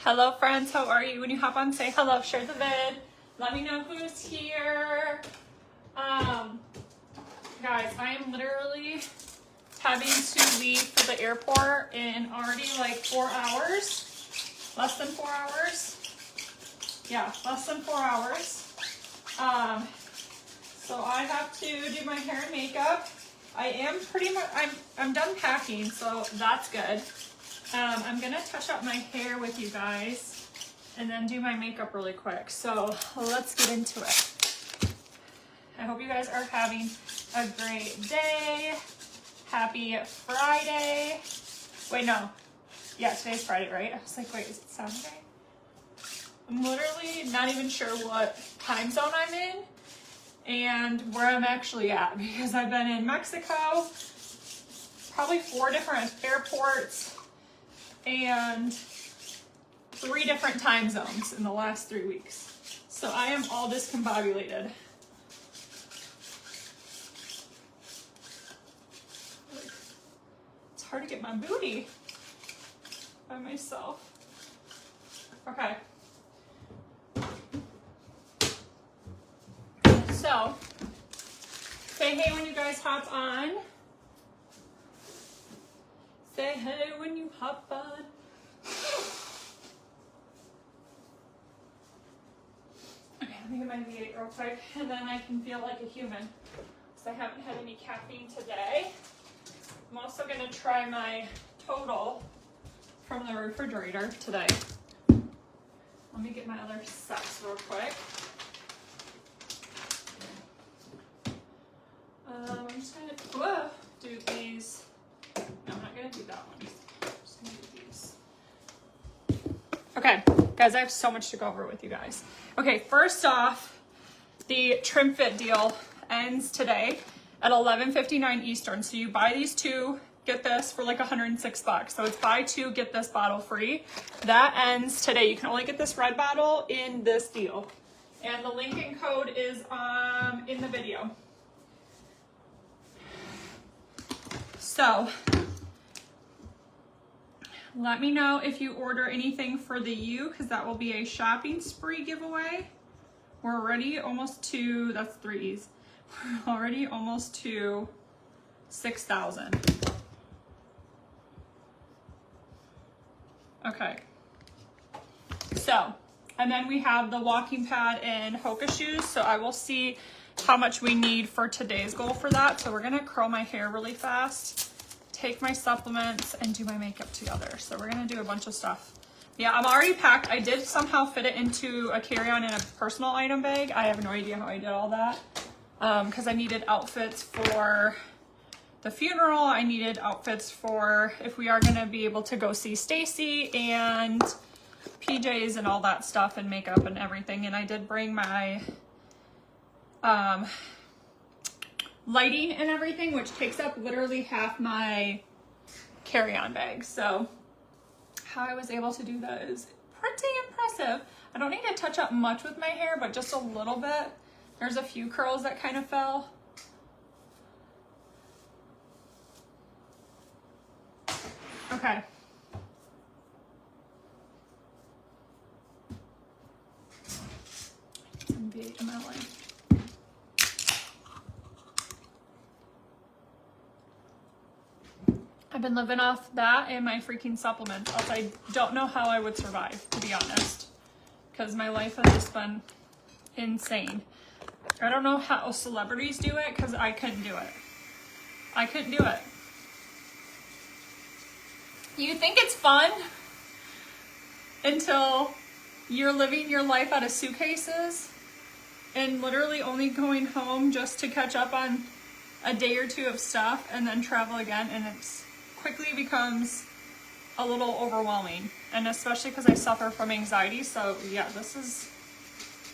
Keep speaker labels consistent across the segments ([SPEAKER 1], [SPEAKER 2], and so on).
[SPEAKER 1] Hello friends, how are you? When you hop on, say hello, share the vid. Let me know who's here. Guys, I am literally having to leave for the airport in already like 4 hours. Less than 4 hours. Yeah, less than 4 hours. So I have to do my hair and makeup. I am pretty much, I'm done packing, so that's good. I'm gonna touch up my hair with you guys and then do my makeup really quick. So let's get into it. I hope you guys are having a great day. Happy Friday. Wait, no. Yeah, today's Friday, right? I was like, wait, is it Saturday? I'm literally not even sure what time zone I'm in and where I'm actually at because I've been in Mexico, probably 4 different airports, and 3 different time zones in the last 3 weeks. So I am all discombobulated. It's hard to get my booty by myself. Okay. So, say hey when you guys hop on. Say hey when you hop on. Okay, let me get my V8 real quick, and then I can feel like a human. Because I haven't had any caffeine today. I'm also going to try my total from the refrigerator today. Let me get my other sets real quick. I'm just going to do these. No, I'm not going to do that one. I'm just going to do these. Okay, guys, I have so much to go over with you guys. Okay, first off, the Trim Fit deal ends today at 11:59 Eastern. So you buy these 2, get this for like $106. So it's buy 2, get this bottle free. That ends today. You can only get this red bottle in this deal. And the link and code is in the video. So, let me know if you order anything for the U, because that will be a shopping spree giveaway. We're already almost to, that's 3 E's. We're already almost to 6,000. Okay. So, and then we have the walking pad and Hoka shoes. So I will see how much we need for today's goal for that. So we're gonna curl my hair really fast, take my supplements, and do my makeup together. So we're gonna do a bunch of stuff. Yeah, I'm already packed. I did somehow fit it into a carry-on in a personal item bag. I have no idea how I did all that. Because I needed outfits for the funeral. I needed outfits for if we are gonna be able to go see Stacy, and PJs and all that stuff, and makeup and everything. And I did bring my lighting and everything, which takes up literally half my carry-on bag. So how I was able to do that is pretty impressive. I don't need to touch up much with my hair, but just a little bit. There's a few curls that kind of fell. Okay. Some V8 in my life. I've been living off that and my freaking supplements, else I don't know how I would survive, to be honest, because my life has just been insane. I don't know how celebrities do it, because I couldn't do it. I couldn't do it. You think it's fun until you're living your life out of suitcases and literally only going home just to catch up on a day or 2 of stuff and then travel again, and it's quickly becomes a little overwhelming, and especially because I suffer from anxiety. So yeah, this is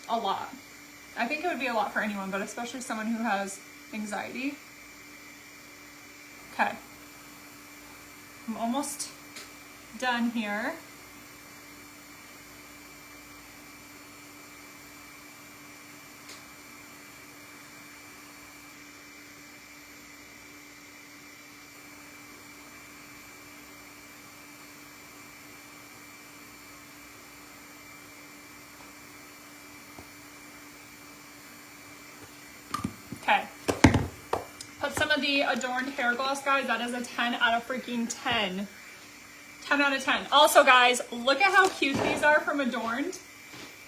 [SPEAKER 1] a lot. I think it would be a lot for anyone, but especially someone who has anxiety. Okay, I'm almost done here. Okay. Put some of the Adorned hair gloss, guys. That is a 10 out of freaking 10. 10 out of 10. Also, guys, look at how cute these are from Adorned.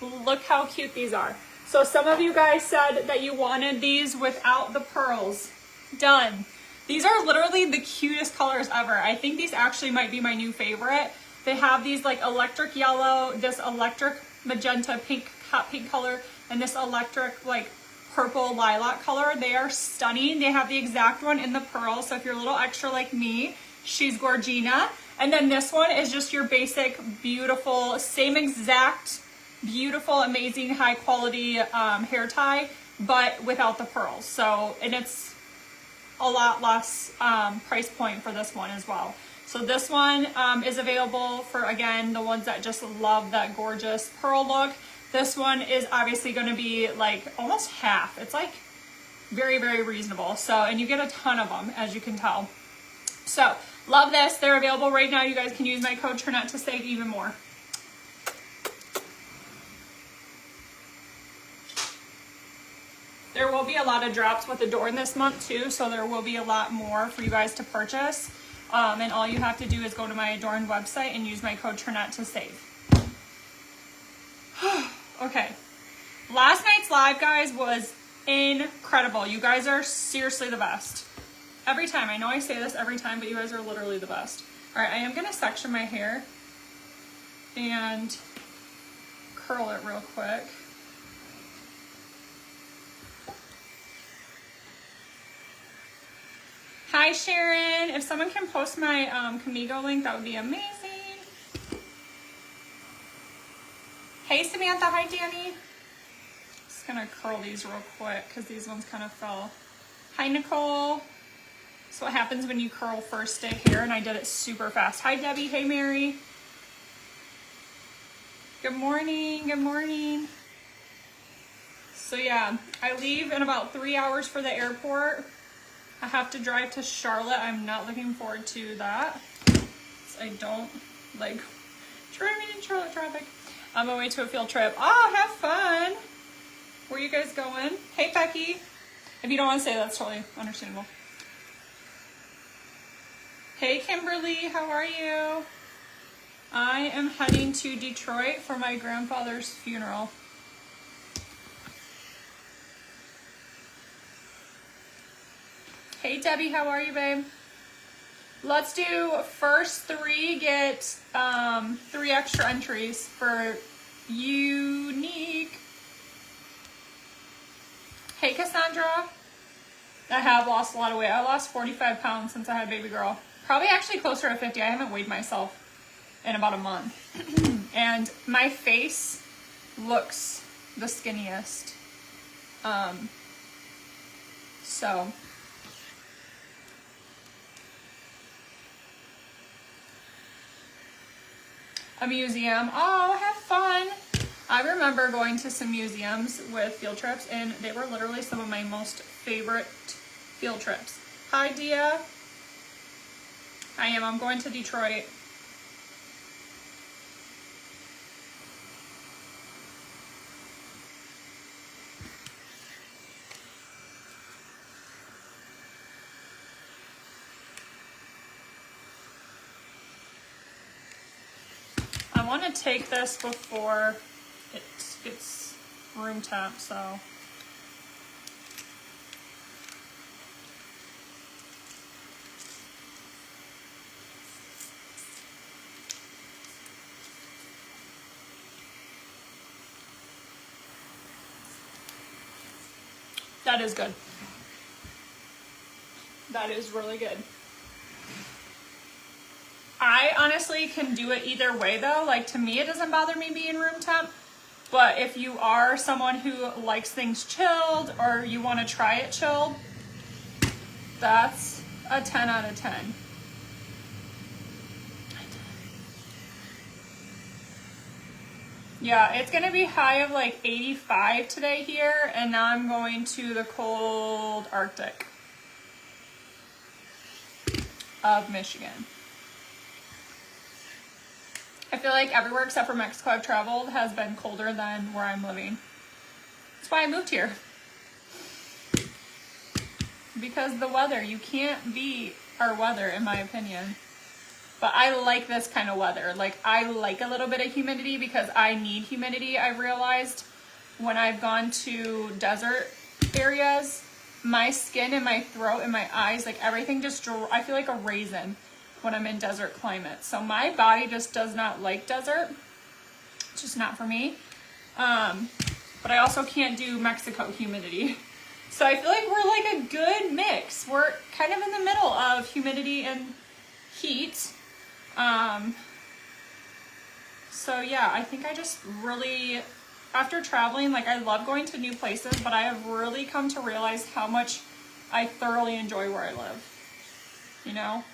[SPEAKER 1] Look how cute these are. So some of you guys said that you wanted these without the pearls. Done. These are literally the cutest colors ever. I think these actually might be my new favorite. They have these like electric yellow, this electric magenta pink, hot pink color, and this electric like purple lilac color. They are stunning. They have the exact one in the pearl. So if you're a little extra like me, she's Gorgina. And then this one is just your basic, beautiful, same exact, beautiful, amazing, high quality hair tie, but without the pearls. So, and it's a lot less price point for this one as well. So this one is available for, again, the ones that just love that gorgeous pearl look. This one is obviously going to be like almost half. It's like very, very reasonable. So, and you get a ton of them, as you can tell. So, love this. They're available right now. You guys can use my code Trinette to save even more. There will be a lot of drops with Adorn this month too, so there will be a lot more for you guys to purchase. And all you have to do is go to my Adorn website and use my code Trinette to save. Okay. Last night's live, guys, was incredible. You guys are seriously the best. Every time. I know I say this every time, but you guys are literally the best. All right, I am going to section my hair and curl it real quick. Hi, Sharon. If someone can post my Camigo link, that would be amazing. Hey, Samantha. Hi, Danny. Just going to curl these real quick because these ones kind of fell. Hi, Nicole. So what happens when you curl first day hair, and I did it super fast. Hi, Debbie. Hey, Mary. Good morning. Good morning. So yeah, I leave in about 3 hours for the airport. I have to drive to Charlotte. I'm not looking forward to that. I don't like driving in Charlotte traffic. I'm on my way to a field trip. Oh, have fun. Where are you guys going? Hey, Becky. If you don't want to say, that's totally understandable. Hey, Kimberly, how are you? I am heading to Detroit for my grandfather's funeral. Hey, Debbie, how are you, babe? Let's do first 3 get 3 extra entries for unique. Hey, Cassandra. I have lost a lot of weight. I lost 45 pounds since I had baby girl. Probably actually closer to 50. I haven't weighed myself in about a month. And my face looks the skinniest. So a museum. Oh, have fun. I remember going to some museums with field trips, and they were literally some of my most favorite field trips. Hi, Dia. I am. I'm going to Detroit. I want to take this before it gets room temp, so. That is good. That is really good. I honestly can do it either way though. Like, to me, it doesn't bother me being room temp. But if you are someone who likes things chilled, or you want to try it chilled, that's a 10 out of 10. Yeah, it's going to be high of like 85 today here, and now I'm going to the cold Arctic of Michigan. I feel like everywhere except for Mexico I've traveled has been colder than where I'm living. That's why I moved here. because the weather, you can't beat our weather in my opinion. But I like this kind of weather. Like I like a little bit of humidity because I need humidity. I've realized when I've gone to desert areas, my skin and my throat and my eyes, like everything just, I feel like a raisin when I'm in desert climate. So my body just does not like desert. It's just not for me. But I also can't do Mexico humidity. So I feel like we're like a good mix. We're kind of in the middle of humidity and heat. So yeah, I think I just really, after traveling, like I love going to new places, but I have really come to realize how much I thoroughly enjoy where I live, you know?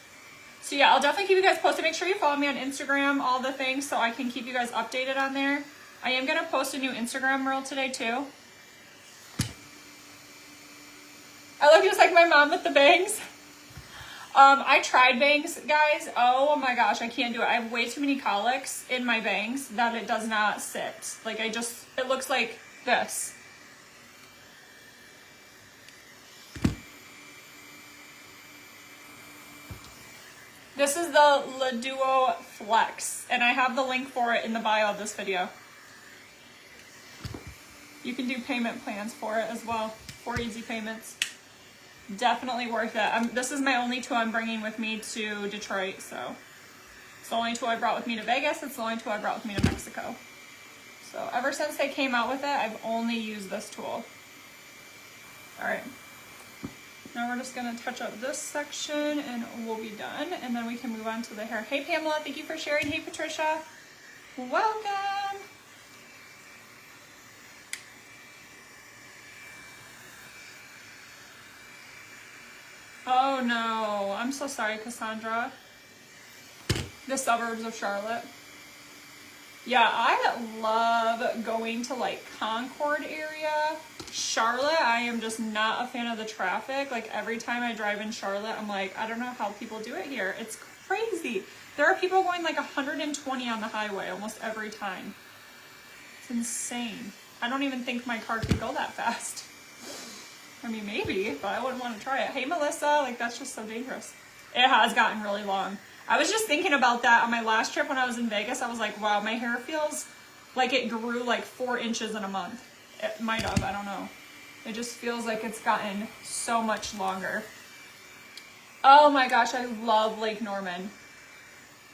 [SPEAKER 1] So yeah, I'll definitely keep you guys posted. Make sure you follow me on Instagram, all the things, so I can keep you guys updated on there. I am going to post a new Instagram reel today too. I look just like my mom with the bangs. I tried bangs, guys. Oh my gosh, I can't do it. I have way too many colics in my bangs that it does not sit. Like it looks like this. This is the Le Duo Flex, and I have the link for it in the bio of this video. You can do payment plans for it as well, 4 easy payments. Definitely worth it. This is my only tool I'm bringing with me to Detroit, so it's the only tool I brought with me to Vegas. It's the only tool I brought with me to Mexico. So ever since they came out with it, I've only used this tool. All right. Now we're just gonna touch up this section and we'll be done, and then we can move on to the hair. Hey Pamela, thank you for sharing. Hey Patricia, welcome. Oh no, I'm so sorry, Cassandra. The suburbs of Charlotte. Yeah, I love going to like Concord area. Charlotte, I am just not a fan of the traffic. Like every time I drive in Charlotte, I'm like, I don't know how people do it here. It's crazy. There are people going like 120 on the highway almost every time. It's insane. I don't even think my car could go that fast. I mean, maybe, but I wouldn't want to try it. Hey, Melissa, like that's just so dangerous. It has gotten really long. I was just thinking about that on my last trip when I was in Vegas. I was like, wow, my hair feels like it grew like 4 inches in a month. It might have, I don't know. It just feels like it's gotten so much longer. Oh my gosh, I love Lake Norman.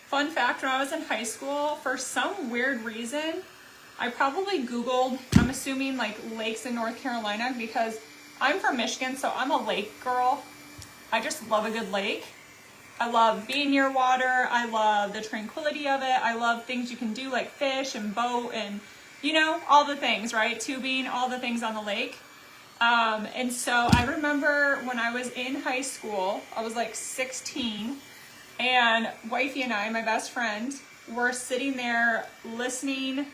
[SPEAKER 1] Fun fact, when I was in high school, for some weird reason, I probably Googled, I'm assuming like lakes in North Carolina, because I'm from Michigan, so I'm a lake girl. I just love a good lake. I love being near water. I love the tranquility of it. I love things you can do like fish and boat and, you know, all the things, right? Tubing, all the things on the lake. And so I remember when I was in high school, I was like 16, and wifey and I, my best friend, were sitting there listening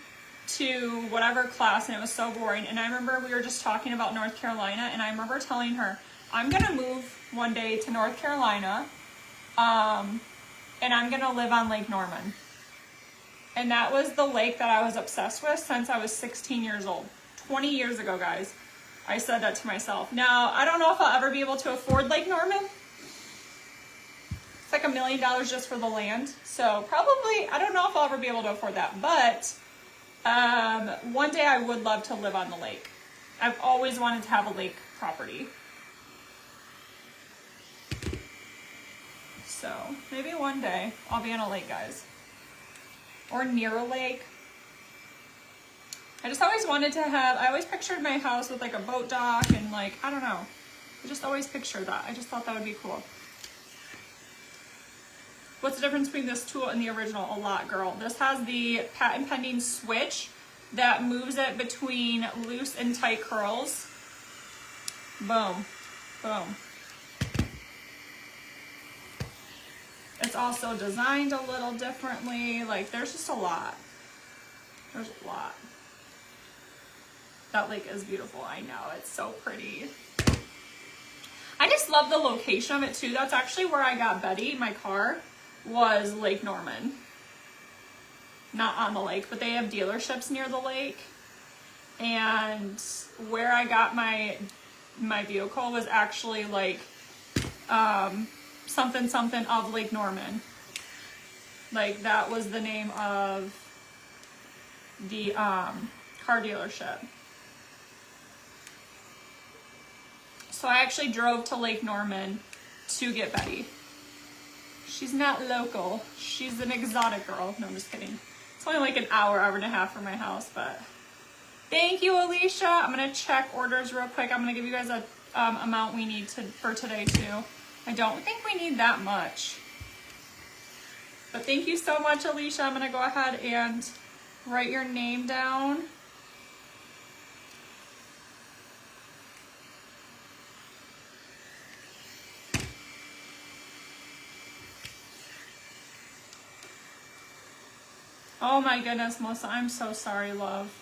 [SPEAKER 1] to whatever class, and it was so boring. And I remember we were just talking about North Carolina, and I remember telling her, I'm gonna move one day to North Carolina, and I'm gonna live on Lake Norman. And that was the lake that I was obsessed with since I was 16 years old. 20 years ago, guys. I said that to myself. Now, I don't know if I'll ever be able to afford Lake Norman. It's like $1 million just for the land. So probably, I don't know if I'll ever be able to afford that, but one day I would love to live on the lake. I've always wanted to have a lake property. So maybe one day I'll be on a lake, guys. Or near a lake. I just always wanted to have, I always pictured my house with like a boat dock and like, I don't know. I just always pictured that. I just thought that would be cool. What's the difference between this tool and the original? A lot, girl. This has the patent pending switch that moves it between loose and tight curls. Boom. Boom. It's also designed a little differently. Like, there's just a lot. There's a lot. That lake is beautiful. I know. It's so pretty. I just love the location of it, too. That's actually where I got Betty, my car, was Lake Norman. Not on the lake, but they have dealerships near the lake. And where I got my my vehicle was actually like something something of Lake Norman. Like that was the name of the car dealership. So I actually drove to Lake Norman to get Betty. She's not local. She's an exotic girl. No, I'm just kidding. It's only like an hour and a half from my house, but thank you, Alicia. I'm gonna check orders real quick. I'm gonna give you guys a amount we need for today too. I don't think we need that much. But thank you so much, Alicia. I'm gonna go ahead and write your name down. Oh my goodness, Melissa, I'm so sorry, love.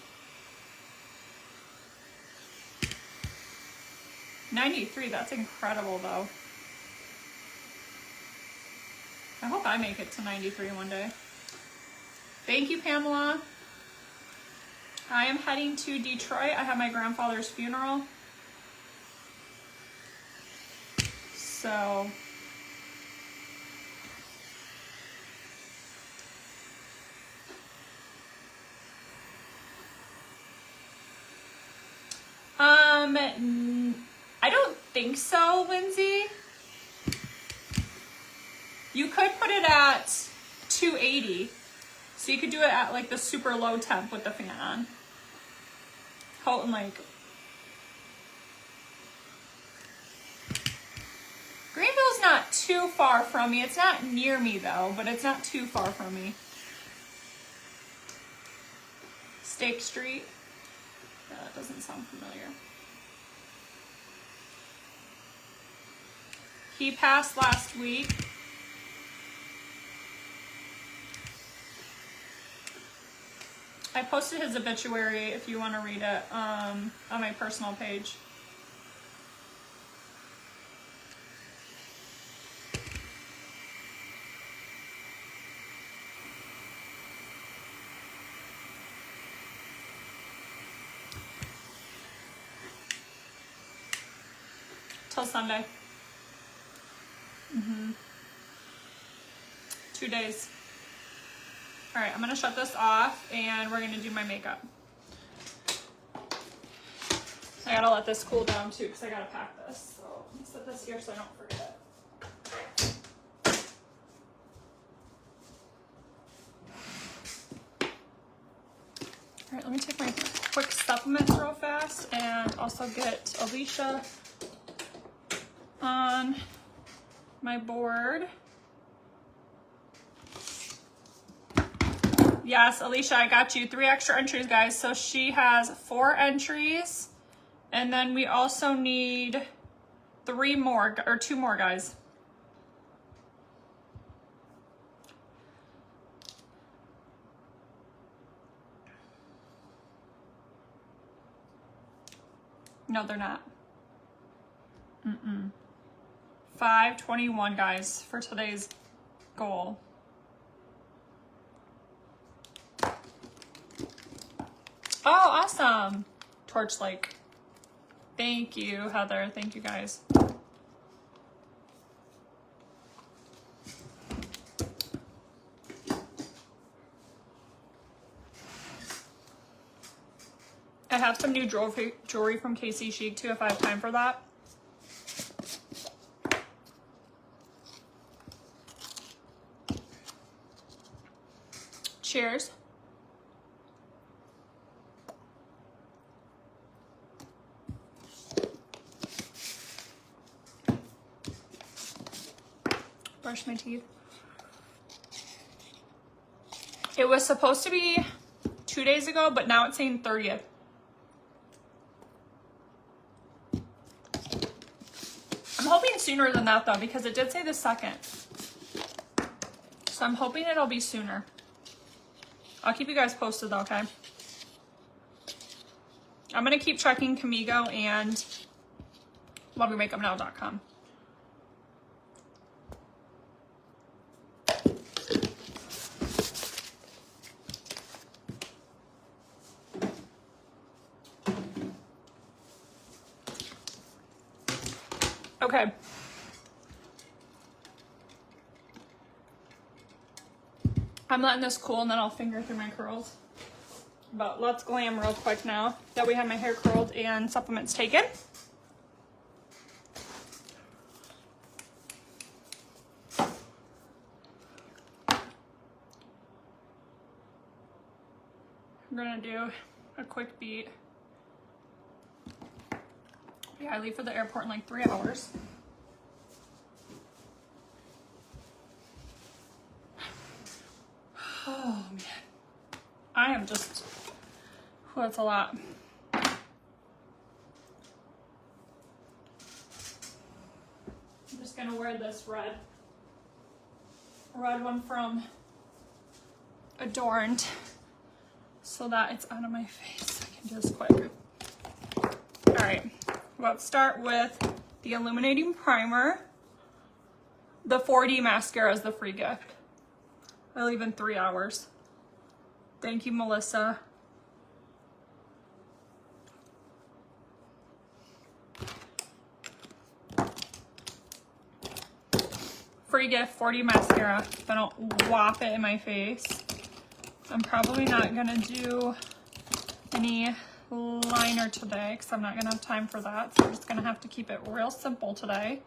[SPEAKER 1] 93, that's incredible though. I hope I make it to 93 one day. Thank you, Pamela. I am heading to Detroit. I have my grandfather's funeral. So I don't think so, Lindsay. You could put it at 280. So you could do it at like the super low temp with the fan on. Houghton Lake. Greenville's not too far from me. It's not near me though, but it's not too far from me. Stake Street. No, that doesn't sound familiar. He passed last week. I posted his obituary if you want to read it on my personal page. Till Sunday. 2 days. All right, I'm gonna shut this off and we're gonna do my makeup. I gotta let this cool down too because I gotta pack this. So let me set this here so I don't forget it. All right, let me take my quick supplements real fast and also get Alicia on my board. Yes, Alicia, I got you 3 extra entries, guys. So she has 4 entries. And then we also need 3 more, or 2 more, guys. No, they're not. 521, guys, for today's goal. Oh, awesome. Torch Lake. Thank you, Heather. Thank you, guys. I have some new jewelry from KC Chic too, if I have time for that. Cheers. Brush my teeth. It was supposed to be 2 days ago, but now it's saying 30th. I'm hoping sooner than that though, because it did say the 2nd. So I'm hoping it'll be sooner. I'll keep you guys posted though, okay? I'm gonna keep checking Camigo and loveyourmakeupnow.com. Okay. I'm letting this cool and then I'll finger through my curls. But let's glam real quick now that we have my hair curled and supplements taken. I'm gonna do a quick beat. Yeah, I leave for the airport in like 3 hours. Oh man, I am just, that's a lot. I'm just gonna wear this red one from Adorned so that it's out of my face. I can do this quick. All right, let's start with the illuminating primer. The 4D mascara is the free gift. I leave in 3 hours. Thank you, Melissa. Free gift, 4D mascara. If I don't whop it in my face. I'm probably not gonna do any liner today because I'm not gonna have time for that. So I'm just gonna have to keep it real simple today.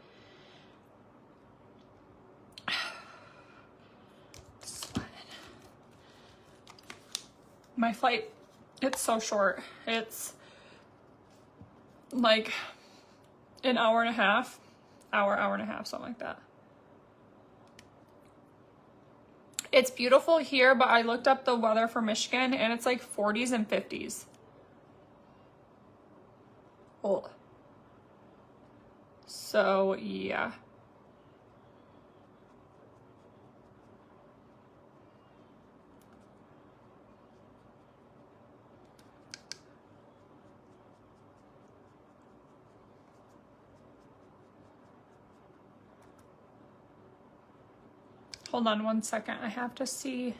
[SPEAKER 1] My flight, it's so short. It's like an hour and a half, hour and a half, something like that. It's beautiful here, but I looked up the weather for Michigan and it's like 40s and 50s. Oh. So, yeah. Hold on one second. I have to see,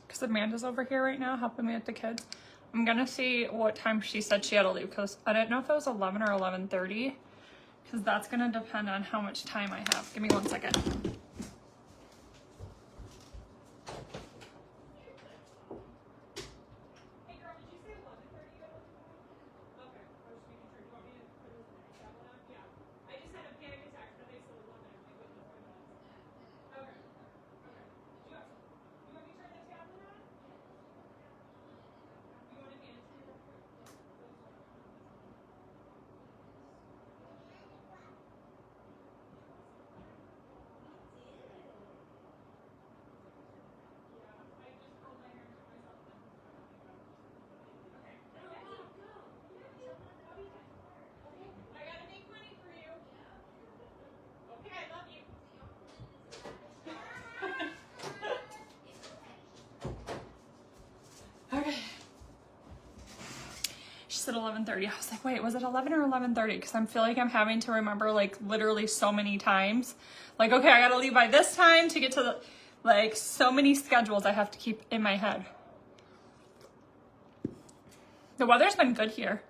[SPEAKER 1] because Amanda's over here right now helping me with the kids. I'm gonna see what time she said she had to leave because I didn't know if it was 11 or 11:30 because that's gonna depend on how much time I have. Give me 1 second. At 11:30. I was like, wait, was it 11 or 11:30? Because I feel like I'm having to remember like literally so many times. Like, okay, I gotta leave by this time to get to the, like, so many schedules I have to keep in my head. The weather's been good here.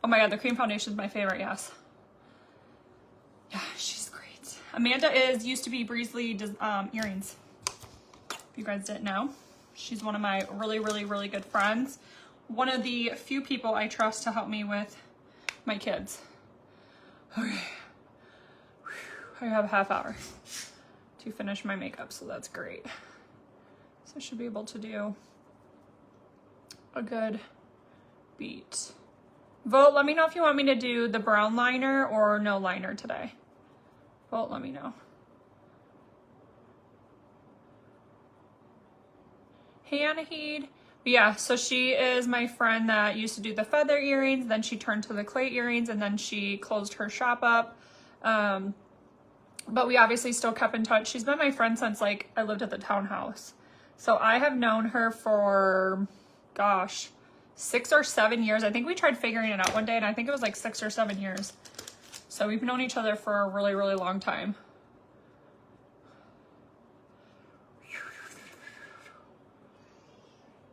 [SPEAKER 1] Oh my God, the cream foundation is my favorite, yes. Yeah, she's great. Amanda used to be Breezely earrings. If you guys didn't know. She's one of my really, really, really good friends. One of the few people I trust to help me with my kids. Okay. I have a half hour to finish my makeup, so that's great. So I should be able to do a good beat. Vote, let me know if you want me to do the brown liner or no liner today. Vote, let me know. Hey, Anahid. Yeah, so she is my friend that used to do the feather earrings, then she turned to the clay earrings, and then she closed her shop up. But we obviously still kept in touch. She's been my friend since, like, I lived at the townhouse. So I have known her for, gosh, 6 or 7 years. I think we tried figuring it out one day, and I think it was like 6 or 7 years. So we've known each other for a really, really long time.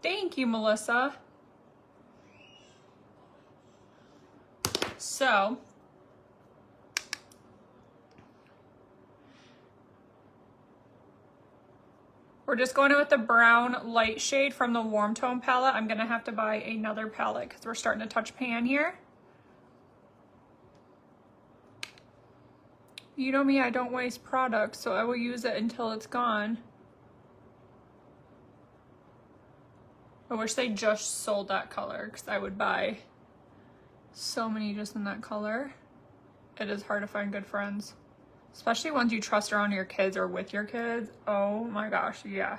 [SPEAKER 1] Thank you, Melissa. So, We're just going in with the brown light shade from the Warm Tone palette. I'm gonna have to buy another palette because we're starting to touch pan here. You know me, I don't waste products, so I will use it until it's gone. I wish they just sold that color because I would buy so many just in that color. It is hard to find good friends, especially ones you trust around your kids or with your kids. Oh my gosh, yeah.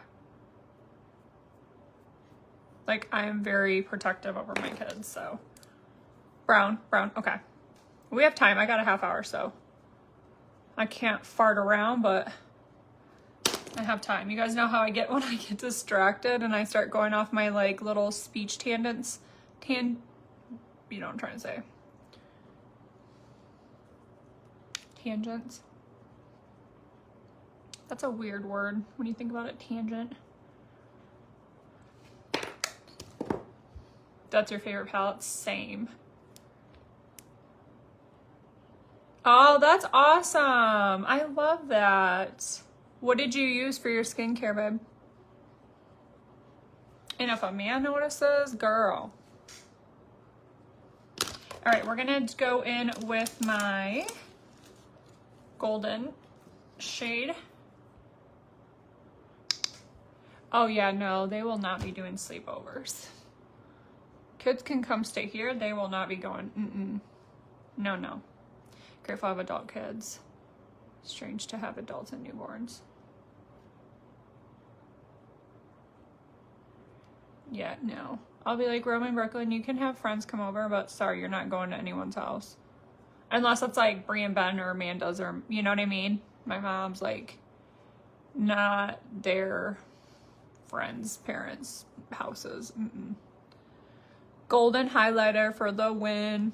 [SPEAKER 1] Like, I am very protective over my kids, so. Brown, okay. We have time, I got a half hour, so. I can't fart around, but I have time. You guys know how I get when I get distracted and I start going off my like little speech tangents. You know what I'm trying to say. Tangents. That's a weird word when you think about it, tangent. That's your favorite palette? Same. Oh, that's awesome. I love that. What did you use for your skincare, babe? And if a man notices, girl. All right, we're gonna go in with my golden shade. Oh yeah, no, they will not be doing sleepovers. Kids can come stay here. They will not be going, No, no. Grateful I have adult kids. Strange to have adults and newborns. Yeah, no. I'll be like, Rome in Brooklyn, you can have friends come over, but sorry, you're not going to anyone's house. Unless it's like Brie and Ben or Amanda's or, you know what I mean? My mom's like, not their friends' parents' houses. Golden highlighter for the win.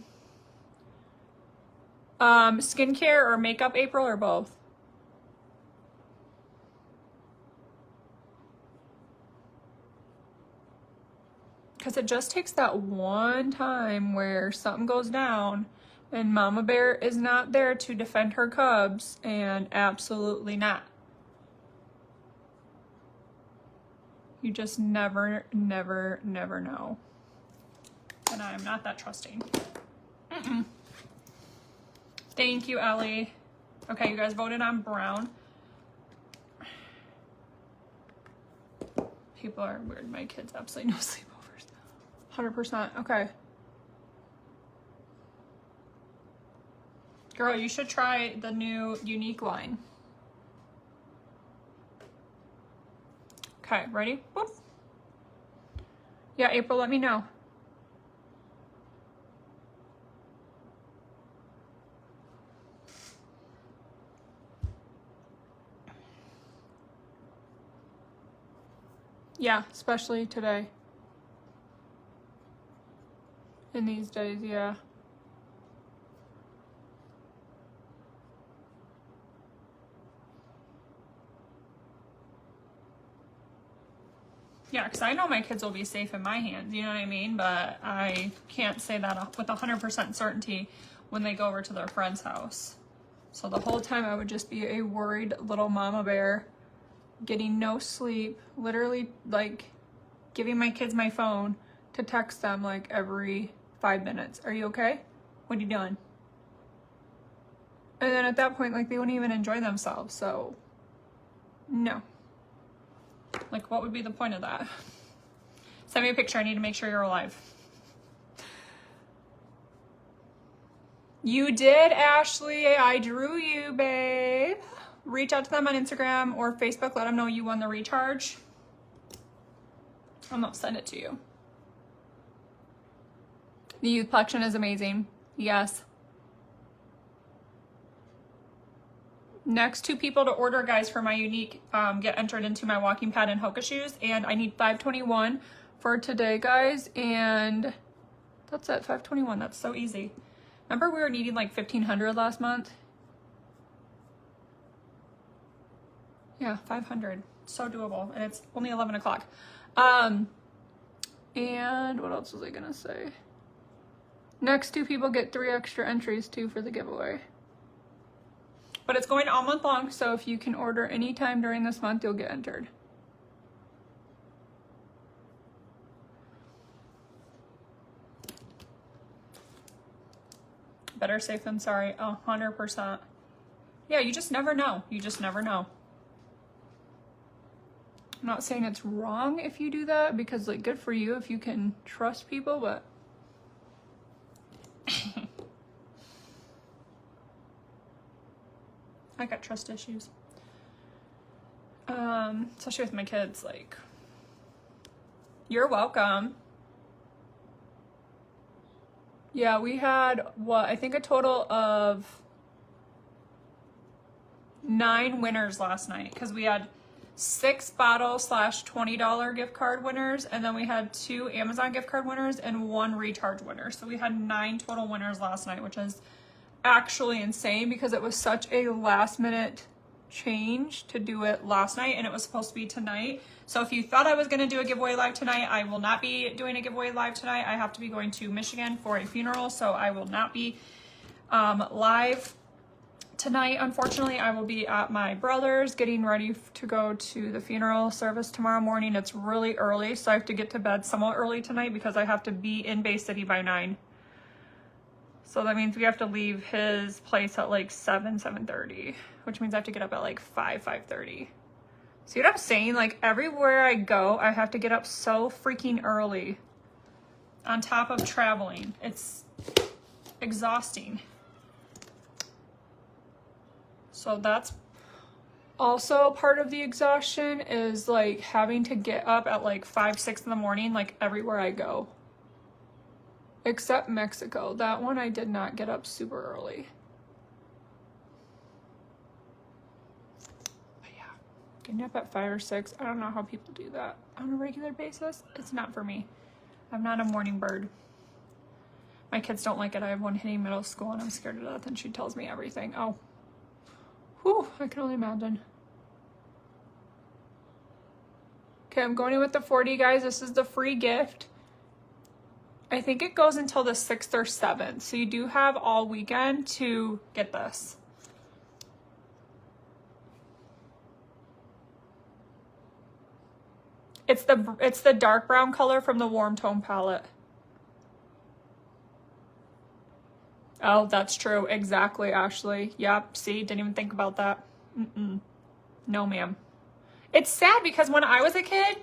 [SPEAKER 1] Skincare or makeup, April, or both? Because it just takes that one time where something goes down and Mama Bear is not there to defend her cubs, and absolutely not. You just never know. And I am not that trusting. Thank you, Ellie. Okay, you guys voted on brown. People are weird. My kids absolutely no sleepovers. 100%. Okay. Girl, you should try the new Unique line. Okay, ready? Whoop. Yeah, April, let me know. Yeah, especially today. In these days, yeah. Yeah, because I know my kids will be safe in my hands, you know what I mean? But I can't say that with 100% certainty when they go over to their friend's house. So the whole time I would just be a worried little mama bear, getting no sleep, literally like giving my kids my phone to text them like every 5 minutes. Are you okay? What are you doing? And then at that point, like, they wouldn't even enjoy themselves, so no. Like, what would be the point of that? Send me a picture. I need to make sure you're alive. You did, Ashley. I drew you, babe. Reach out to them on Instagram or Facebook. Let them know you won the recharge. I'm gonna send it to you. The youth collection is amazing. Yes. Next 2 people to order, guys, for my Unique get entered into my walking pad and Hoka shoes. And I need 521 for today, guys. And that's it, 521. That's so easy. Remember we were needing like 1,500 last month? Yeah, 500. So doable. And it's only 11 o'clock. And what else was I gonna say? Next 2 people get 3 extra entries too for the giveaway. But it's going all month long, so if you can order anytime during this month, you'll get entered. Better safe than sorry, 100%. Yeah, you just never know. You just never know. I'm not saying it's wrong if you do that, because like good for you if you can trust people, but I got trust issues. Especially with my kids, like, you're welcome. Yeah, we had, what, I think a total of 9 winners last night, because we had 6 bottle / $20 gift card winners, and then we had 2 Amazon gift card winners and 1 recharge winner. So we had 9 total winners last night, which is actually insane because it was such a last minute change to do it last night, and it was supposed to be tonight. So if you thought I was going to do a giveaway live tonight, I will not be doing a giveaway live tonight. I have to be going to Michigan for a funeral, so I will not be live tonight. Unfortunately, I will be at my brother's getting ready to go to the funeral service tomorrow morning. It's really early, so I have to get to bed somewhat early tonight because I have to be in Bay City by 9. So that means we have to leave his place at like 7:30, which means I have to get up at like 5:30. See what I'm saying? Like everywhere I go, I have to get up so freaking early on top of traveling. It's exhausting. So that's also part of the exhaustion, is like having to get up at like 5, 6 in the morning, like everywhere I go. Except Mexico. That one I did not get up super early. But yeah, getting up at 5 or 6, I don't know how people do that on a regular basis. It's not for me. I'm not a morning bird. My kids don't like it. I have one hitting middle school and I'm scared to death, and she tells me everything. Oh. Whew, I can only imagine. Okay, I'm going in with the 40, guys. This is the free gift. I think it goes until the 6th or 7th. So you do have all weekend to get this. It's the dark brown color from the warm tone palette. Oh, that's true. Exactly, Ashley. Yep, see, didn't even think about that. No, ma'am. It's sad because when I was a kid,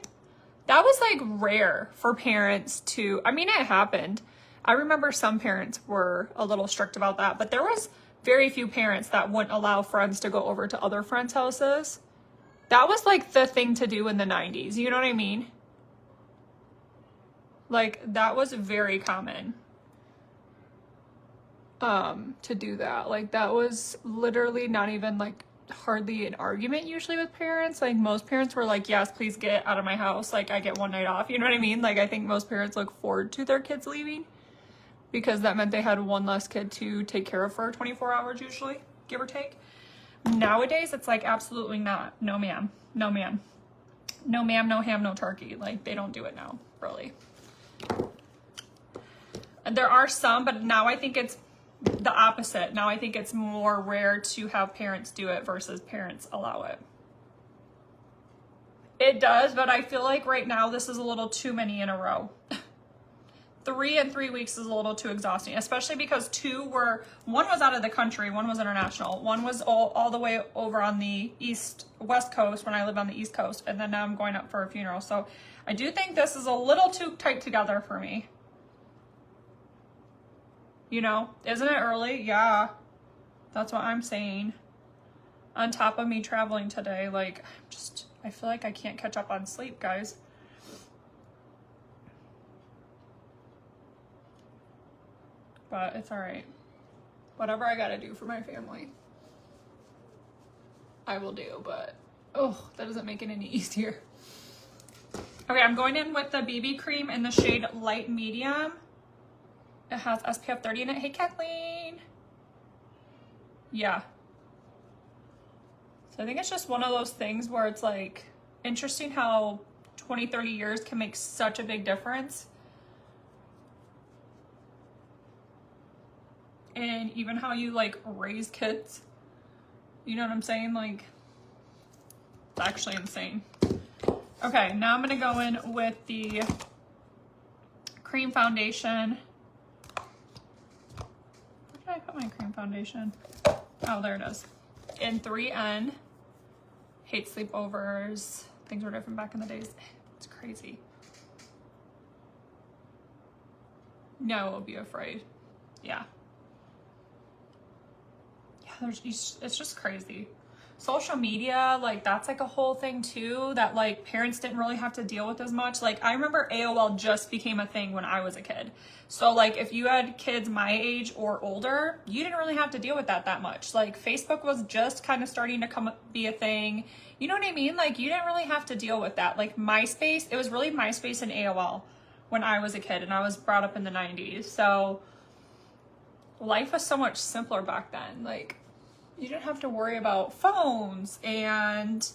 [SPEAKER 1] that was like rare for parents to, I mean, it happened. I remember some parents were a little strict about that, but there was very few parents that wouldn't allow friends to go over to other friends' houses. That was like the thing to do in the 90s. You know what I mean? Like that was very common. To do that. Like that was literally not even like hardly an argument usually with parents. Like most parents were like, yes, please get out of my house. Like I get one night off. You know what I mean? Like I think most parents look forward to their kids leaving because that meant they had one less kid to take care of for 24 hours usually, give or take. Nowadays, it's like absolutely not. No, ma'am. No, ma'am. No, ma'am. No ham, no turkey. Like they don't do it now, really. And there are some, but now I think it's the opposite. Now I think it's more rare to have parents do it versus parents allow it. It does, but I feel like right now this is a little too many in a row. 3 in 3 weeks is a little too exhausting, especially because one was out of the country, one was international, one was all the way over on the west coast when I lived on the east coast, and then now I'm going up for a funeral. So I do think this is a little too tight together for me. You know, isn't it early? Yeah, that's what I'm saying. On top of me traveling today, like, I feel like I can't catch up on sleep, guys. But it's all right. Whatever I gotta do for my family, I will do, but, oh, that doesn't make it any easier. Okay, I'm going in with the BB cream in the shade Light Medium. It has SPF 30 in it. Hey, Kathleen. Yeah. So I think it's just one of those things where it's like interesting how 20, 30 years can make such a big difference. And even how you like raise kids. You know what I'm saying? Like, it's actually insane. Okay, now I'm gonna go in with the cream foundation. did I put my cream foundation? Oh, there it is. In 3N. Hate sleepovers. Things were different back in the days. It's crazy. No, we'll be afraid. Yeah. Yeah, it's just crazy. Social media, like that's like a whole thing too that like parents didn't really have to deal with as much. Like I remember AOL just became a thing when I was a kid. So like if you had kids my age or older, you didn't really have to deal with that much. Like Facebook was just kind of starting to be a thing. You know what I mean? Like you didn't really have to deal with that. Like MySpace, it was really MySpace and AOL when I was a kid and I was brought up in the 90s. So life was so much simpler back then. Like you didn't have to worry about phones and,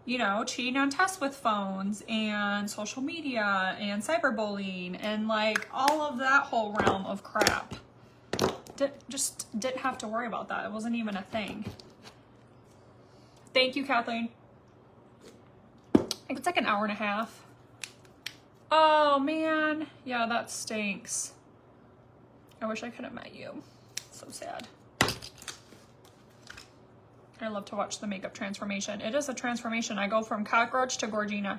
[SPEAKER 1] you know, cheating on tests with phones and social media and cyberbullying and like all of that whole realm of crap. Just didn't have to worry about that. It wasn't even a thing. Thank you, Kathleen. I think it's like an hour and a half. Oh man. Yeah, that stinks. I wish I could have met you. So sad. I love to watch the makeup transformation. It is a transformation. I go from cockroach to Gorgina.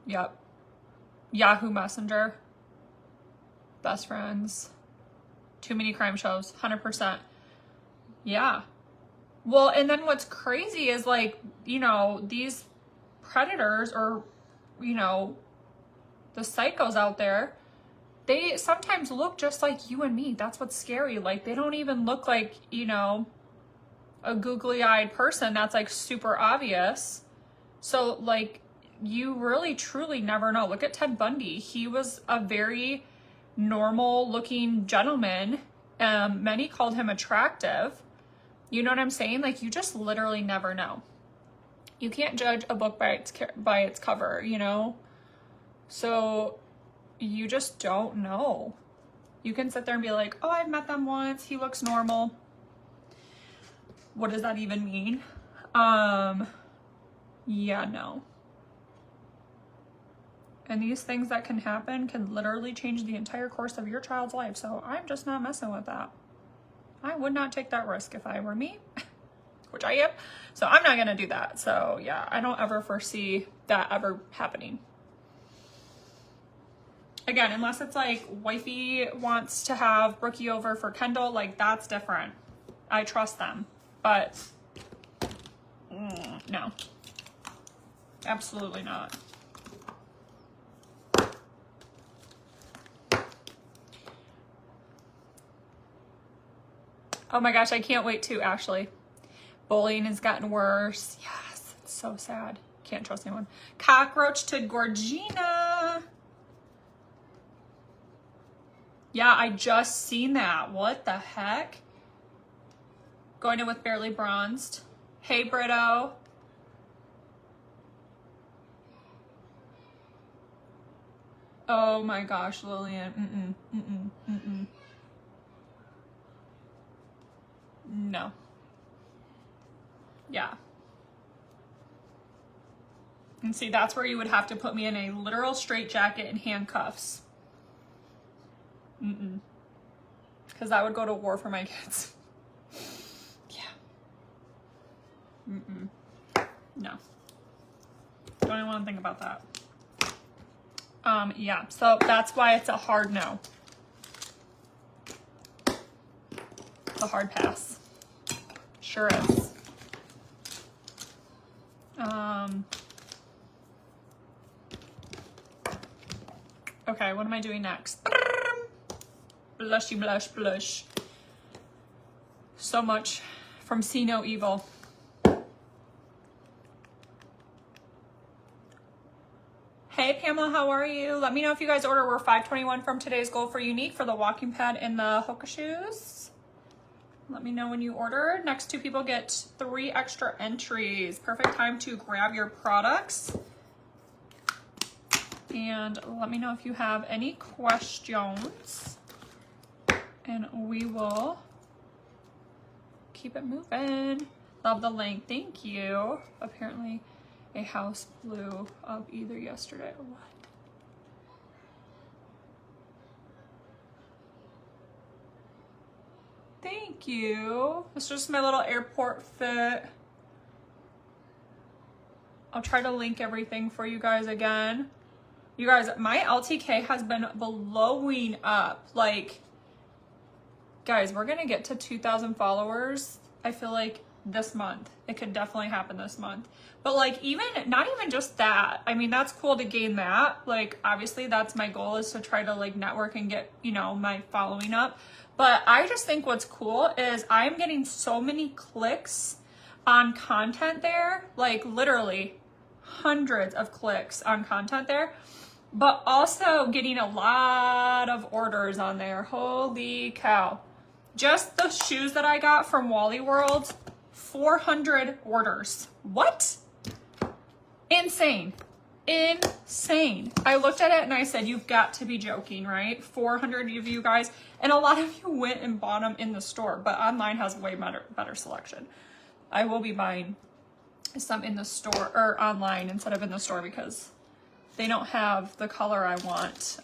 [SPEAKER 1] Yep. Yahoo Messenger. Best Friends. Too Many Crime Shows. 100%. Yeah. Well, and then what's crazy is like, you know, these predators or, you know, the psychos out there, they sometimes look just like you and me. That's what's scary. Like they don't even look like, you know, a googly-eyed person that's like super obvious. So like you really truly never know. Look at Ted Bundy. He was a very normal looking gentleman. Many called him attractive. You know what I'm saying? Like you just literally never know. You can't judge a book by its cover, you know? So you just don't know. You can sit there and be like, oh, I've met them once. He looks normal. What does that even mean? Yeah, no. And these things that can happen can literally change the entire course of your child's life. So I'm just not messing with that. I would not take that risk if I were me, which I am. So I'm not going to do that. So yeah, I don't ever foresee that ever happening. Again, unless it's like wifey wants to have Brookie over for Kendall, like that's different. I trust them. But no, absolutely not. Oh my gosh, I can't wait to, Ashley. Bullying has gotten worse. Yes, it's so sad. Can't trust anyone. Cockroach to Gorgina. Yeah, I just seen that. What the heck? Going in with Barely Bronzed. Hey, Brito. Oh my gosh, Lillian. No. Yeah. And see, that's where you would have to put me in a literal straitjacket and handcuffs. Because I would go to war for my kids. No. Don't even want to think about that. Yeah, so that's why it's a hard no. It's a hard pass. Sure is. Okay, what am I doing next? Blushy blush blush. So much from See No Evil. Hey Pamela, how are you? Let me know if you guys order. We're $5.21 from today's goal for unique for the walking pad and the Hoka shoes. Let me know when you order. Next two people get 3 extra entries. Perfect time to grab your products. And let me know if you have any questions. And we will keep it moving. Love the link. Thank you. Apparently a house blew up either yesterday or what? Thank you. It's just my little airport fit. I'll try to link everything for you guys again. You guys, my LTK has been blowing up. Like, guys, we're gonna get to 2,000 followers, I feel like, this month. It could definitely happen this month. But like, not even just that. I mean, that's cool to gain that. Like, obviously that's my goal, is to try to like network and get, you know, my following up. But I just think what's cool is I'm getting so many clicks on content there, like literally hundreds of clicks on content there, but also getting a lot of orders on there. Holy cow. Just the shoes that I got from Wally World, 400 orders. What? Insane. Insane. I looked at it and I said, you've got to be joking, right? 400 of you guys, and a lot of you went and bought them in the store, but online has way better selection. I will be buying some in the store or online instead of in the store, because they don't have the color I want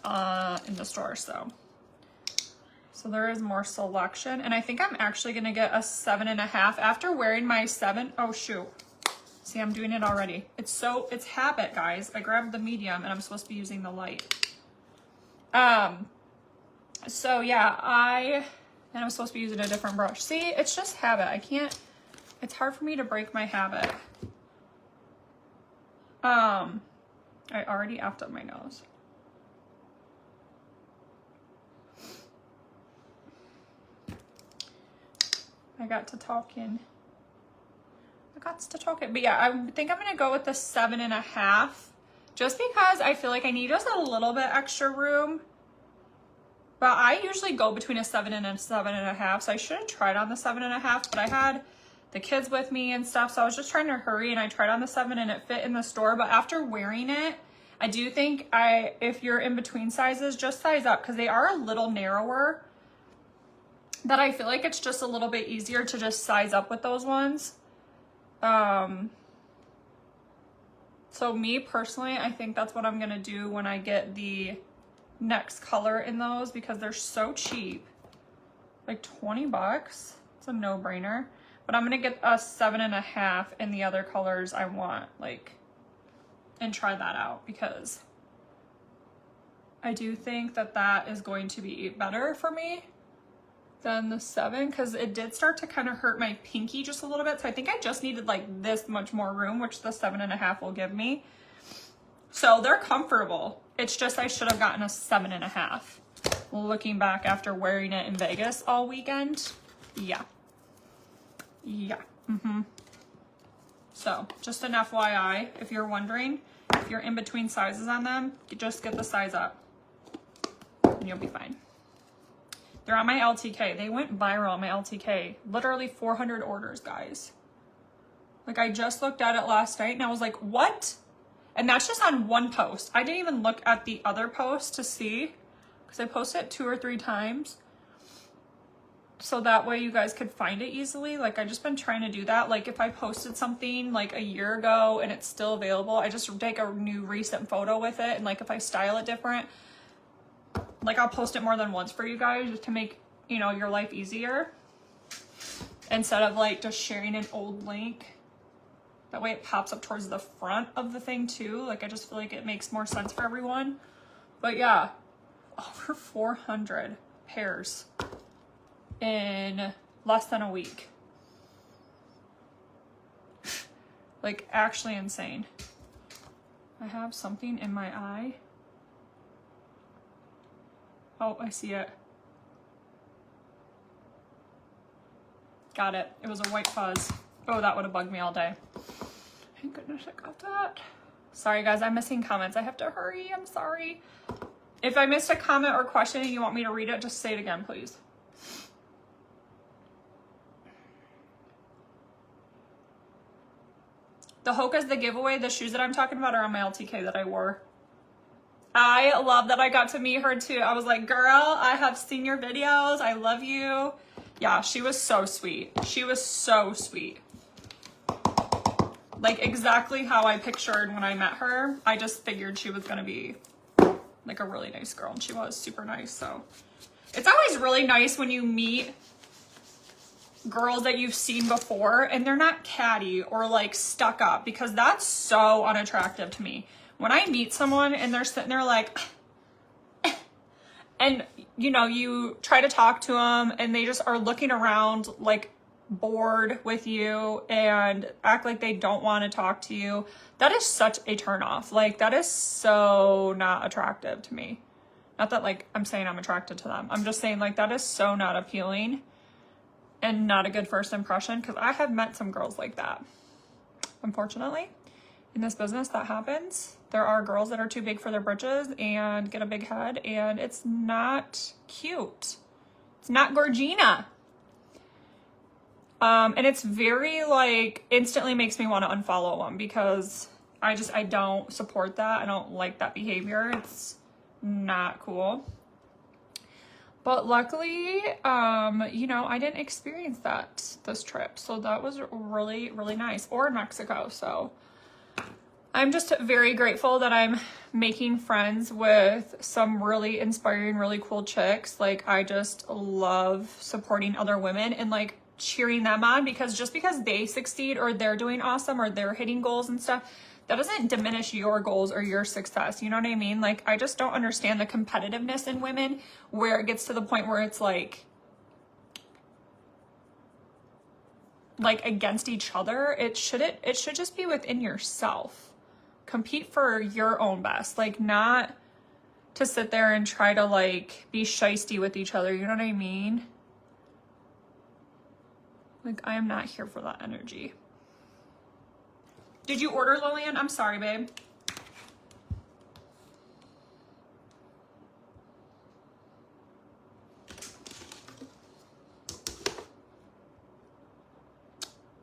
[SPEAKER 1] in the store. So there is more selection, and I think I'm actually gonna get a 7.5 after wearing my 7. Oh shoot. See, I'm doing it already. It's habit, guys. I grabbed the medium and I'm supposed to be using the light. So yeah, I'm supposed to be using a different brush. See, it's just habit. It's hard for me to break my habit. I already effed up my nose. I got to talking. But yeah, I think I'm gonna go with the 7.5, just because I feel like I need just a little bit extra room. But I usually go between a 7 and a 7.5, so I should have tried on the 7.5, but I had the kids with me and stuff, so I was just trying to hurry, and I tried on the 7 and it fit in the store. But after wearing it, I do think if you're in between sizes, just size up, because they are a little narrower. That I feel like it's just a little bit easier to just size up with those ones. So me personally, I think that's what I'm gonna do when I get the next color in those, because they're so cheap. Like 20 bucks. It's a no-brainer. But I'm gonna get a 7.5 in the other colors I want, like, and try that out, because I do think that is going to be better for me than the 7, because it did start to kind of hurt my pinky just a little bit. So I think I just needed like this much more room, which the 7.5 will give me. So they're comfortable. It's just I should have gotten a 7.5. Looking back after wearing it in Vegas all weekend. Yeah. So just an FYI, if you're wondering, if you're in between sizes on them, just get the size up and you'll be fine. They're on my LTK. They went viral on my LTK. Literally 400 orders, guys. Like, I just looked at it last night and I was like, what? And that's just on one post. I didn't even look at the other post to see, because I posted it 2 or 3 times. So that way you guys could find it easily. Like, I just been trying to do that. Like, if I posted something like a year ago and it's still available, I just take a new recent photo with it. And like, if I style it different, like, I'll post it more than once for you guys, just to make, you know, your life easier, instead of like just sharing an old link. That way it pops up towards the front of the thing too. Like, I just feel like it makes more sense for everyone. But yeah, over 400 pairs in less than a week. Like, actually insane. I have something in my eye. Oh, I see it. Got it. It was a white fuzz. Oh, that would have bugged me all day. Thank goodness I got that. Sorry guys, I'm missing comments. I have to hurry. I'm sorry. If I missed a comment or question and you want me to read it, just say it again, please. The Hoka's the giveaway. The shoes that I'm talking about are on my LTK that I wore. I love that I got to meet her too. I was like, girl, I have seen your videos. I love you. Yeah, she was so sweet. She was so sweet. Like, exactly how I pictured when I met her. I just figured she was gonna be like a really nice girl, and she was super nice. So it's always really nice when you meet girls that you've seen before and they're not catty or like stuck up, because that's so unattractive to me. When I meet someone and they're sitting there like, and you know, you try to talk to them and they just are looking around like bored with you and act like they don't want to talk to you, that is such a turnoff. Like, that is so not attractive to me. Not that like I'm saying I'm attracted to them. I'm just saying like that is so not appealing and not a good first impression, because I have met some girls like that. Unfortunately, in this business that happens. There are girls that are too big for their britches and get a big head, and it's not cute. It's not Gorgina. And it's very like instantly makes me want to unfollow them, because I don't support that. I don't like that behavior. It's not cool. But luckily, you know, I didn't experience that this trip. So that was really, really nice. Or in Mexico. So I'm just very grateful that I'm making friends with some really inspiring, really cool chicks. Like, I just love supporting other women and like cheering them on, because just because they succeed or they're doing awesome or they're hitting goals and stuff, that doesn't diminish your goals or your success. You know what I mean? Like, I just don't understand the competitiveness in women where it gets to the point where it's like against each other. It should just be within yourself. Compete for your own best, like not to sit there and try to like be shysty with each other. You know what I mean? Like, I am not here for that energy. Did you order, Lillian? I'm sorry, babe.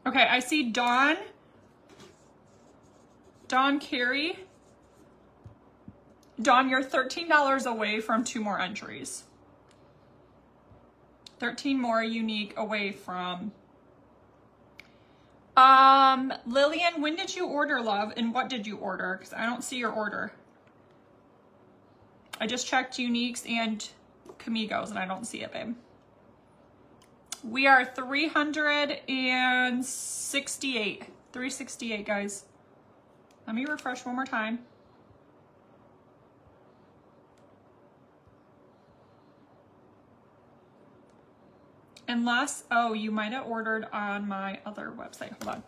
[SPEAKER 1] Okay, I see Dawn Carey. Dawn, you're $13 away from 2 more entries. 13 more unique away from... Lillian, when did you order, love? And what did you order? Because I don't see your order. I just checked uniques and Camigos and I don't see it, babe. We are 368. 368, guys. Let me refresh one more time. Unless, oh, you might have ordered on my other website. Hold on.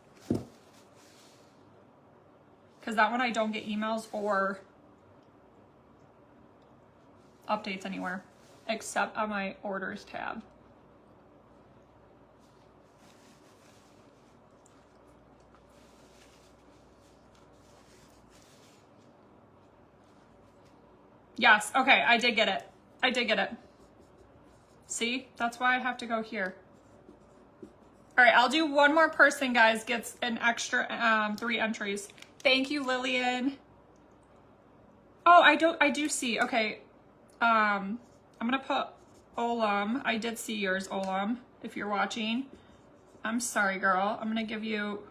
[SPEAKER 1] Because that one I don't get emails or updates anywhere except on my orders tab. Yes, okay, I did get it. I did get it. See, that's why I have to go here. All right, I'll do one more person, guys, gets an extra 3 entries. Thank you, Lillian. Oh, I do see. Okay. I'm gonna put Olam. I did see yours, Olam, if you're watching. I'm sorry, girl. I'm gonna give you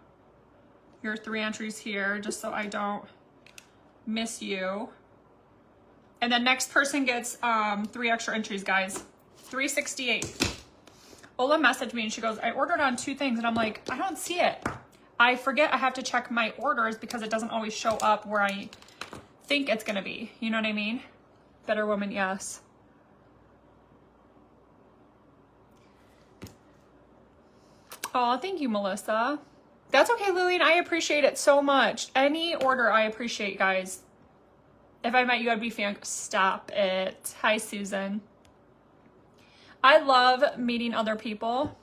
[SPEAKER 1] your 3 entries here just so I don't miss you. And then next person gets 3 extra entries, guys. 368. Ola messaged me and she goes, I ordered on 2 things. And I'm like, I don't see it. I forget I have to check my orders because it doesn't always show up where I think it's going to be. You know what I mean? Better woman, yes. Oh, thank you, Melissa. That's okay, Lillian. I appreciate it so much. Any order I appreciate, guys. If I met you, I'd be fan. Stop it. Hi, Susan. I love meeting other people.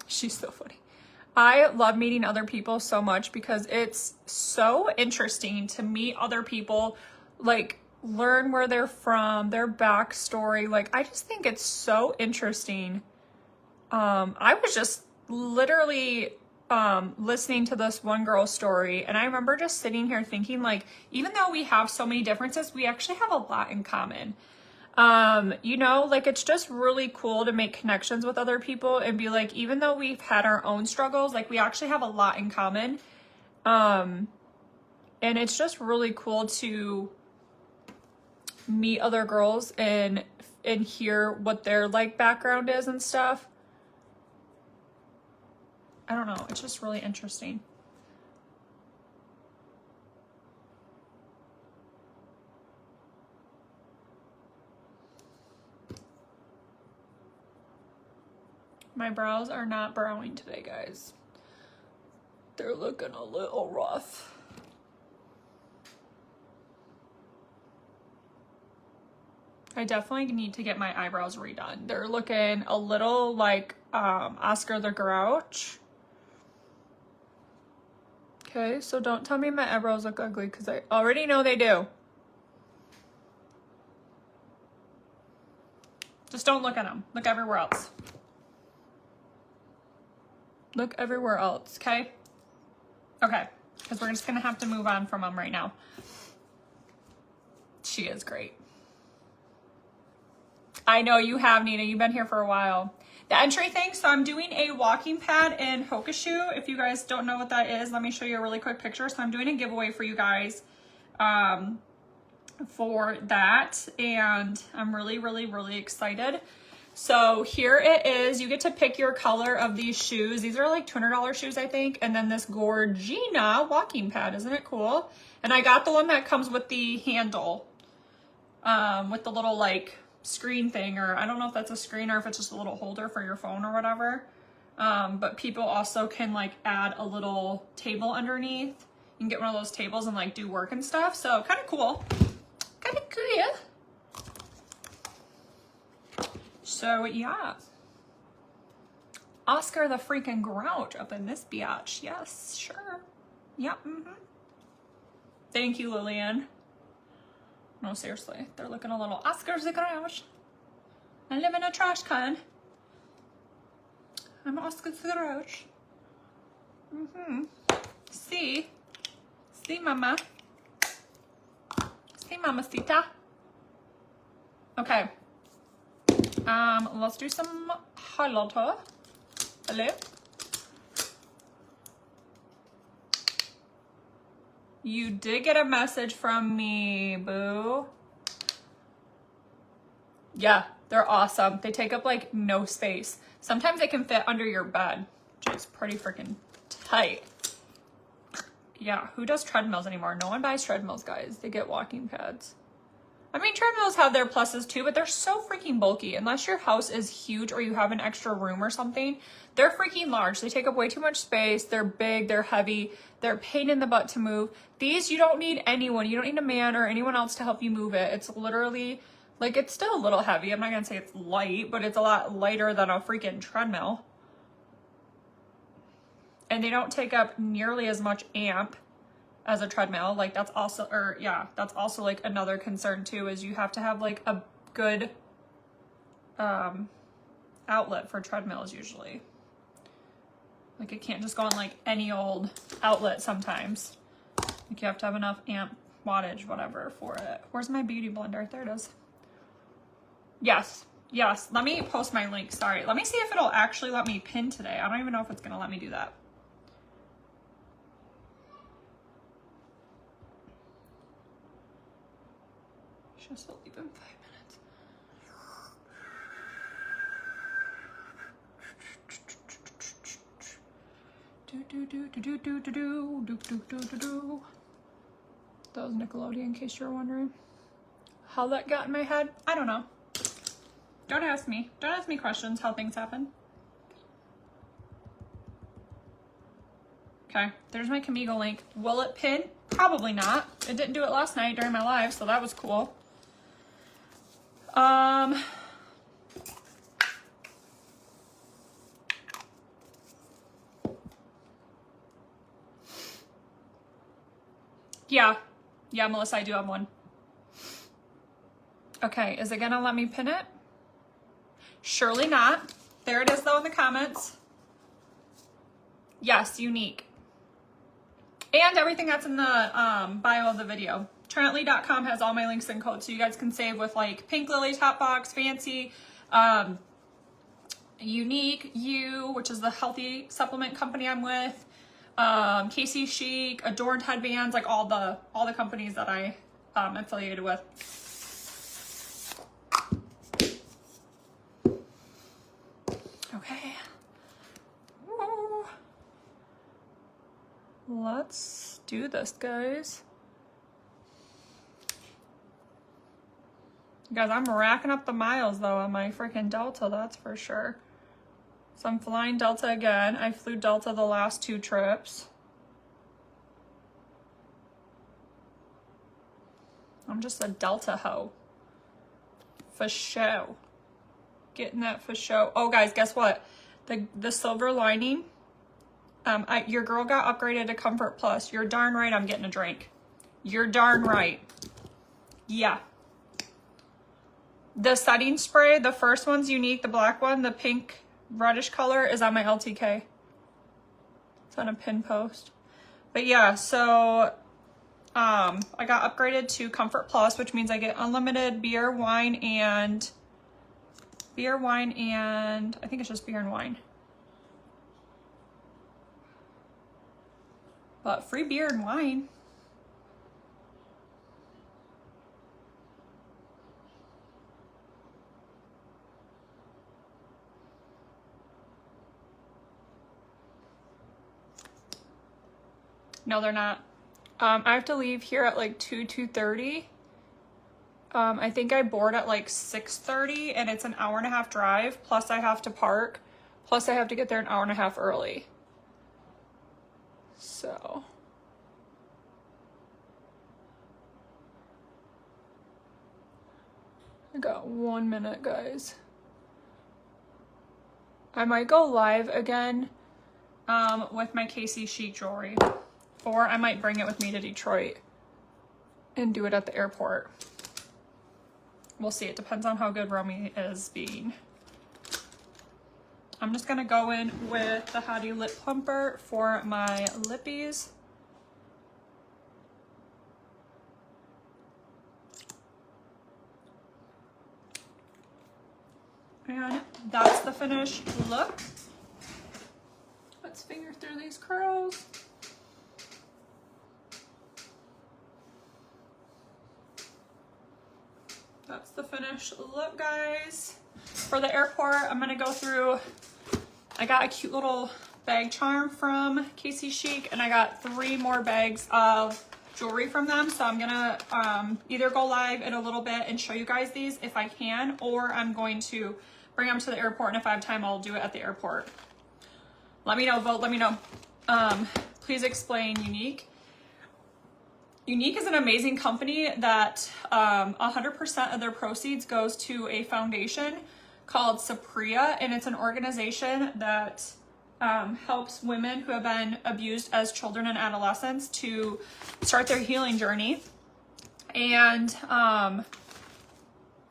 [SPEAKER 1] She's so funny. I love meeting other people so much because it's so interesting to meet other people, like learn where they're from, their backstory. Like, I just think it's so interesting. I was just literally listening to this one girl's story, and I remember just sitting here thinking, like, even though we have so many differences, we actually have a lot in common. You know, like, it's just really cool to make connections with other people and be like, even though we've had our own struggles, like, we actually have a lot in common. And it's just really cool to meet other girls and in here what their like background is and stuff. I don't know, it's just really interesting. My brows are not browing today, guys. They're looking a little rough. I definitely need to get my eyebrows redone. They're looking a little like Oscar the Grouch. Okay, so don't tell me my eyebrows look ugly because I already know they do. Just don't look at them. Look everywhere else. Look everywhere else, okay? Okay, because we're just gonna have to move on from them right now. She is great. I know you have, Nina. You've been here for a while. The entry thing, so I'm doing a walking pad in Hokushu. If you guys don't know what that is, let me show you a really quick picture. So I'm doing a giveaway for you guys for that, and I'm really, really, really excited. So here it is. You get to pick your color of these shoes. These are like $200 shoes, I think. And then this Gorgina walking pad. Isn't it cool? And I got the one that comes with the handle, with the little like screen thing, or I don't know if that's a screen or if it's just a little holder for your phone or whatever. But people also can like add a little table underneath. You can get one of those tables and like do work and stuff. So kind of cool. Kind of cool. So yeah, Oscar the freaking Grouch up in this biatch. Yes, sure. Yep. Thank you, Lillian. No, seriously, they're looking a little Oscar the Grouch. I live in a trash can. I'm Oscar the Grouch. See, mama. See, mamacita. Okay. Let's do some highlighter. Hello. You did get a message from me, boo. Yeah, they're awesome. They take up like no space. Sometimes they can fit under your bed, which is pretty freaking tight. Yeah, who does treadmills anymore? No one buys treadmills, guys. They get walking pads. I mean, treadmills have their pluses too, but they're so freaking bulky. Unless your house is huge or you have an extra room or something, they're freaking large. They take up way too much space. They're big, they're heavy, they're a pain in the butt to move. These, you don't need anyone. You don't need a man or anyone else to help you move it. It's literally, like, it's still a little heavy. I'm not gonna say it's light, but it's a lot lighter than a freaking treadmill. And they don't take up nearly as much amp as a treadmill. Like that's also, or yeah, that's also like another concern too, is you have to have like a good outlet for treadmills usually. Like it can't just go on like any old outlet sometimes. Like you have to have enough amp wattage, whatever, for it. Where's my beauty blender? There it is. Yes, yes, let me post my link. Sorry, let me see if it'll actually let me pin today. I don't even know if it's gonna let me do that. Just leave in 5 minutes. That was Nickelodeon, in case you're wondering. How that got in my head, I don't know. Don't ask me. Don't ask me questions how things happen. Okay, there's my Kamigo link. Will it pin? Probably not. It didn't do it last night during my live, so that was cool. Yeah, Melissa, I do have one. Okay, is it gonna let me pin it? Surely not. There it is though in the comments. Yes, unique. And everything that's in the bio of the video. Trinette.com has all my links and codes, so you guys can save with like Pink Lily, Top Box, Fancy, Unique, You, which is the healthy supplement company I'm with, Casey Chic, Adorned Headbands, like all the companies that I affiliated with. let's do this, guys. Guys, I'm racking up the miles though on my freaking Delta, that's for sure. So I'm flying Delta again. I flew Delta the last 2 trips. I'm just a Delta hoe. For show. Getting that for show. Oh guys, guess what? The silver lining, your girl got upgraded to Comfort Plus. You're darn right I'm getting a drink. You're darn right. Yeah. The setting spray, the first one's unique. The black one, the pink reddish color, is on my LTK. It's on a pin post. But yeah, so I got upgraded to Comfort Plus, which means I get unlimited beer, wine, and I think it's just beer and wine. But free beer and wine. No, they're not. I have to leave here at like 2:30. I think I board at like 6:30 and it's an hour-and-a-half drive. Plus I have to park. Plus I have to get there an hour-and-a-half early. So. I got 1 minute, guys. I might go live again with my Casey Chic jewelry. Or I might bring it with me to Detroit and do it at the airport. We'll see. It depends on how good Romy is being. I'm just going to go in with the Hottie Lip Plumper for my lippies. And that's the finished look. Let's finger through these curls. That's the finished look, guys. For the airport, I'm gonna go through, I got a cute little bag charm from Casey Chic, and I got 3 more bags of jewelry from them. So I'm gonna either go live in a little bit and show you guys these if I can, or I'm going to bring them to the airport, and if I have time, I'll do it at the airport. Let me know, vote, let me know. Please explain Unique. Unique is an amazing company that 100% of their proceeds goes to a foundation called Sapria, and it's an organization that helps women who have been abused as children and adolescents to start their healing journey. And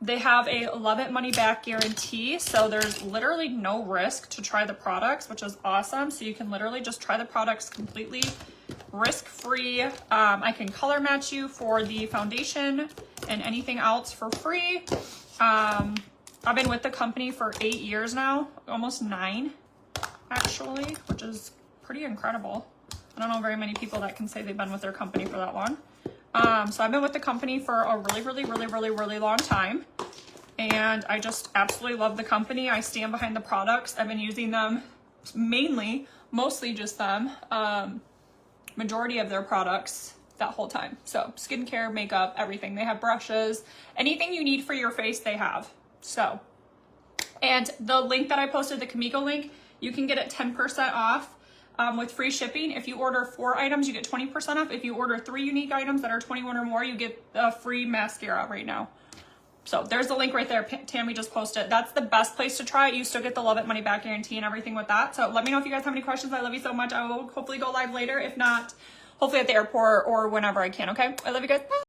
[SPEAKER 1] they have a love it money back guarantee, so there's literally no risk to try the products, which is awesome. So you can literally just try the products completely risk-free. I can color match you for the foundation and anything else for free. I've been with the company for 8 years now, almost 9 actually, which is pretty incredible. I don't know very many people that can say they've been with their company for that long. So I've been with the company for a really long time, and I just absolutely love the company. I stand behind the products. I've been using them mostly just them, majority of their products that whole time. So skincare, makeup, everything. They have brushes, anything you need for your face they have. So, and the link that I posted, the Kamiko link, you can get it 10% off with free shipping. If you order 4 items, you get 20% off. If you order 3 unique items that are 21 or more, you get a free mascara right now. So there's the link right there. Tammy just posted. That's the best place to try it. You still get the love it money back guarantee and everything with that. So let me know if you guys have any questions. I love you so much. I will hopefully go live later. If not, hopefully at the airport or whenever I can. Okay. I love you guys. Bye.